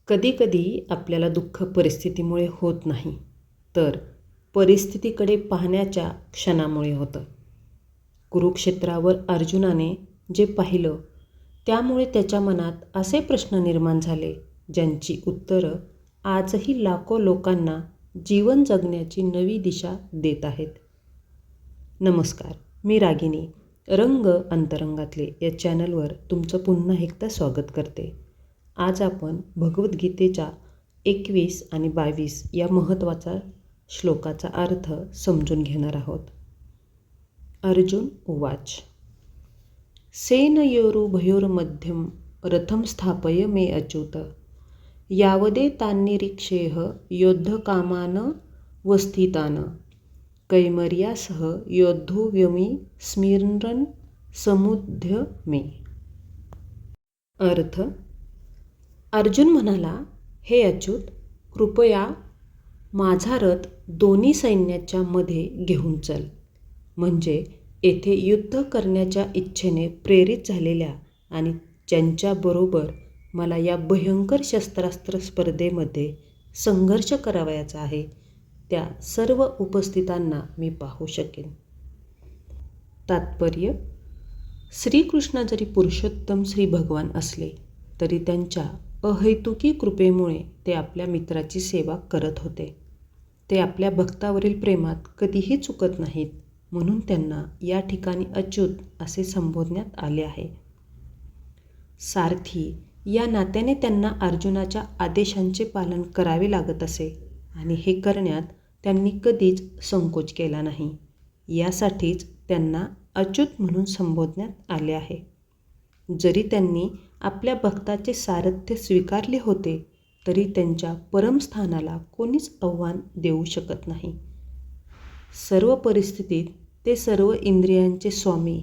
कधीकधी आपल्याला दुःख परिस्थितीमुळे होत नाही, तर परिस्थितीकडे पाहण्याच्या क्षणामुळे होतं. कुरुक्षेत्रावर अर्जुनाने जे पाहिलं, त्यामुळे त्याच्या मनात असे प्रश्न निर्माण झाले, ज्यांची उत्तरं आजही लाखो लोकांना जीवन जगण्याची नवी दिशा देत आहेत. नमस्कार, मी रागिनी. रंग अंतरंगातले या चॅनलवर तुमचं पुन्हा एकदा स्वागत करते. आज आपण भगवद्गीतेच्या 21 आणि 22 या महत्त्वाचा श्लोकाचा अर्थ समजून घेणार आहोत. अर्जुन उवाच, सेनयोरुभयोर्मध्यम रथं स्थापय मे अच्युत यावदेतान्निरीक्षेह योद्धकामान वस्थितान् कैमर्यासह योद्धुव्यमी स्मिरन् समुद्य मे. अर्थ: अर्जुन म्हणाला, हे अच्युत, कृपया माझा रथ दोन्ही सैन्याच्या मध्ये घेऊन चल. म्हणजे येथे युद्ध करण्याच्या इच्छेने प्रेरित झालेल्या आणि ज्यांच्याबरोबर मला या भयंकर शस्त्रास्त्र स्पर्धेमध्ये संघर्ष करावयाचा आहे, त्या सर्व उपस्थितांना मी पाहू शकेन. तात्पर्य: श्रीकृष्ण जरी पुरुषोत्तम श्री भगवान असले तरी त्यांच्या अहैतुकी कृपेमुळे ते आपल्या मित्राची सेवा करत होते. ते आपल्या भक्तावरील प्रेमात कधीही चुकत नाहीत, म्हणून त्यांना या ठिकाणी अच्युत असे संबोधण्यात आले आहे. सारथी या नात्याने त्यांना अर्जुनाच्या आदेशांचे पालन करावे लागत असे आणि हे करण्यात त्यांनी कधीच संकोच केला नाही. यासाठीच त्यांना अच्युत म्हणून संबोधण्यात आले आहे. जरी त्यांनी आपल्या भक्ताचे सारथ्य स्वीकारले होते, तरी त्यांच्या परमस्थानाला कोणीच आव्हान देऊ शकत नाही. सर्व परिस्थितीत ते सर्व इंद्रियांचे स्वामी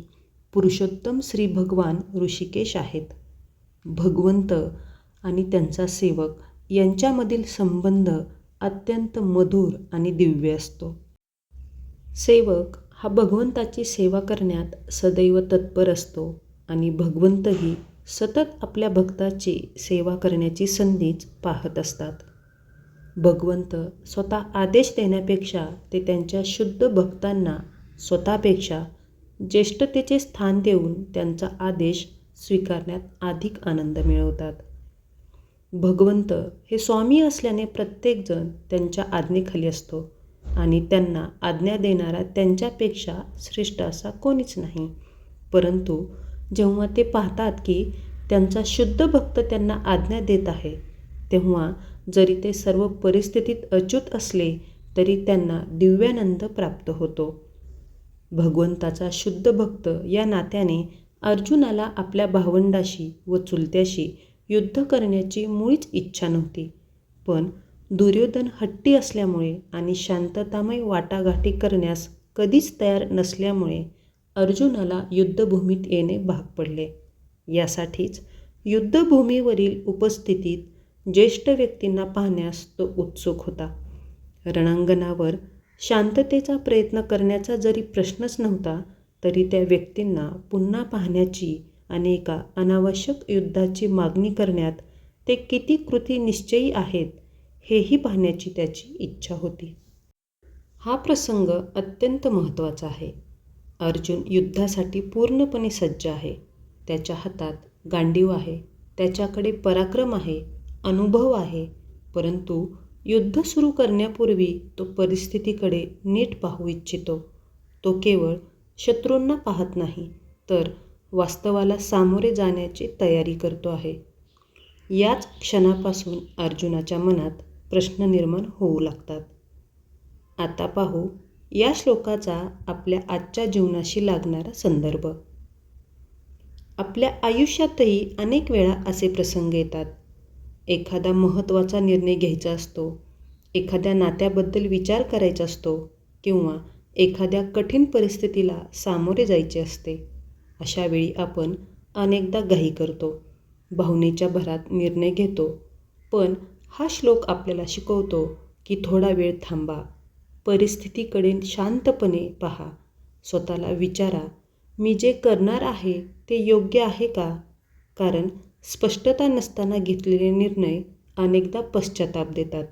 पुरुषोत्तम श्री भगवान ऋषिकेश आहेत. भगवंत आणि त्यांचा सेवक यांच्यामधील संबंध अत्यंत मधुर आणि दिव्य असतो. सेवक हा भगवंताची सेवा करण्यात सदैव तत्पर असतो आणि भगवंतही सतत आपल्या भक्ताची सेवा करण्याची संधीच पाहत असतात. भगवंत स्वतः आदेश देण्यापेक्षा ते त्यांच्या शुद्ध भक्तांना स्वतःपेक्षा ज्येष्ठतेचे स्थान देऊन त्यांचा आदेश स्वीकारण्यात अधिक आनंद मिळवतात. भगवंत हे स्वामी असल्याने प्रत्येकजण त्यांच्या आज्ञेखाली असतो आणि त्यांना आज्ञा देणारा त्यांच्यापेक्षा श्रेष्ठ असा कोणीच नाही. परंतु जेव्हा ते पाहतात की त्यांचा शुद्ध भक्त त्यांना आज्ञा देत आहे, तेव्हा जरी ते सर्व परिस्थितीत अच्युत असले तरी त्यांना दिव्यानंद प्राप्त होतो. भगवंताचा शुद्ध भक्त या नात्याने अर्जुनाला आपल्या भावंडाशी व चुलत्याशी युद्ध करण्याची मुळीच इच्छा नव्हती. पण दुर्योधन हट्टी असल्यामुळे आणि शांततामय वाटाघाटी करण्यास कधीच तयार नसल्यामुळे अर्जुनाला युद्धभूमीत येणे भाग पडले. यासाठीच युद्धभूमीवरील उपस्थितीत ज्येष्ठ व्यक्तींना पाहण्यास तो उत्सुक होता. रणांगणावर शांततेचा प्रयत्न करण्याचा जरी प्रश्नच नव्हता, तरी त्या व्यक्तींना पुन्हा पाहण्याची आणि एका अनावश्यक युद्धाची मागणी करण्यात ते किती कृतिनिश्चयी आहेत, हेही पाहण्याची त्याची इच्छा होती. हा प्रसंग अत्यंत महत्त्वाचा आहे. अर्जुन युद्धासाठी पूर्णपणे सज्ज आहे. त्याच्या हातात गांडीव आहे, त्याच्याकडे पराक्रम आहे, अनुभव आहे. परंतु युद्ध सुरू करण्यापूर्वी तो परिस्थितीकडे नीट पाहू इच्छितो. तो केवळ शत्रूंना पाहत नाही, तर वास्तवाला सामोरे जाण्याची तयारी करतो आहे. याच क्षणापासून अर्जुनाच्या मनात प्रश्न निर्माण होऊ लागतात. आता पाहू या श्लोकाचा आपल्या आजच्या जीवनाशी लागणारा संदर्भ. आपल्या आयुष्यातही अनेक वेळा असे प्रसंग येतात. एखादा महत्त्वाचा निर्णय घ्यायचा असतो, एखाद्या नात्याबद्दल विचार करायचा असतो किंवा एखाद्या कठीण परिस्थितीला सामोरे जायचे असते. अशा वेळी आपण अनेकदा घाई करतो, भावनेच्या भरात निर्णय घेतो. पण हा श्लोक आपल्याला शिकवतो की थोडा वेळ थांबा, परिस्थितीकडे शांतपणे पहा, स्वतःला विचारा, मी जे करणार आहे ते योग्य आहे का? कारण स्पष्टता नसताना घेतलेले निर्णय अनेकदा पश्चाताप देतात।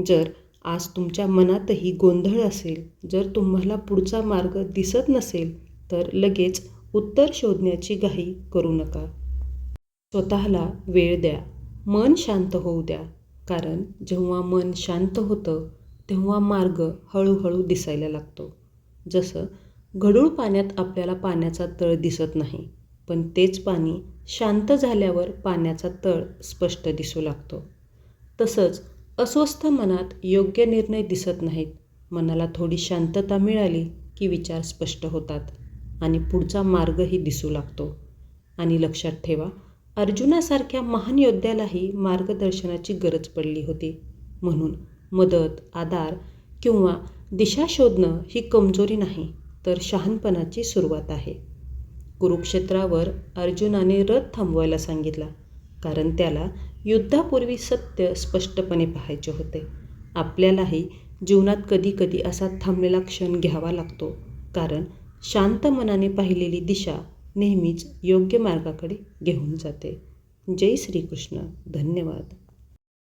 जर आज तुमच्या मनातही गोंधळ असेल, जर तुम्हाला पुढचा मार्ग दिसत नसेल, तर लगेच उत्तर शोधण्याची घाई करू नका. स्वतःला वेळ द्या, मन शांत होऊ द्या. कारण जेव्हा मन शांत होतं तेव्हा मार्ग हळूहळू दिसायला लागतो. जसं गढूळ पाण्यात आपल्याला पाण्याचा तळ दिसत नाही, पण तेच पाणी शांत झाल्यावर पाण्याचा तळ स्पष्ट दिसू लागतो. तसंच अस्वस्थ मनात योग्य निर्णय दिसत नाहीत. मनाला थोडी शांतता मिळाली की विचार स्पष्ट होतात आणि पुढचा मार्गही दिसू लागतो. आणि लक्षात ठेवा, अर्जुनासारख्या महान योद्ध्यालाही मार्गदर्शनाची गरज पडली होती. म्हणून मदत, आधार किंवा दिशा शोधणं ही कमजोरी नाही, तर शहाणपणाची सुरुवात आहे. कुरुक्षेत्रावर अर्जुनाने रथ थांबवायला सांगितला, कारण त्याला युद्धापूर्वी सत्य स्पष्टपणे पाहायचे होते. आपल्यालाही जीवनात कधीकधी असा थांबलेला क्षण घ्यावा लागतो, कारण शांत मनाने पाहिलेली दिशा नेहमीच योग्य मार्गाकडे घेऊन जाते. जय श्रीकृष्ण. धन्यवाद.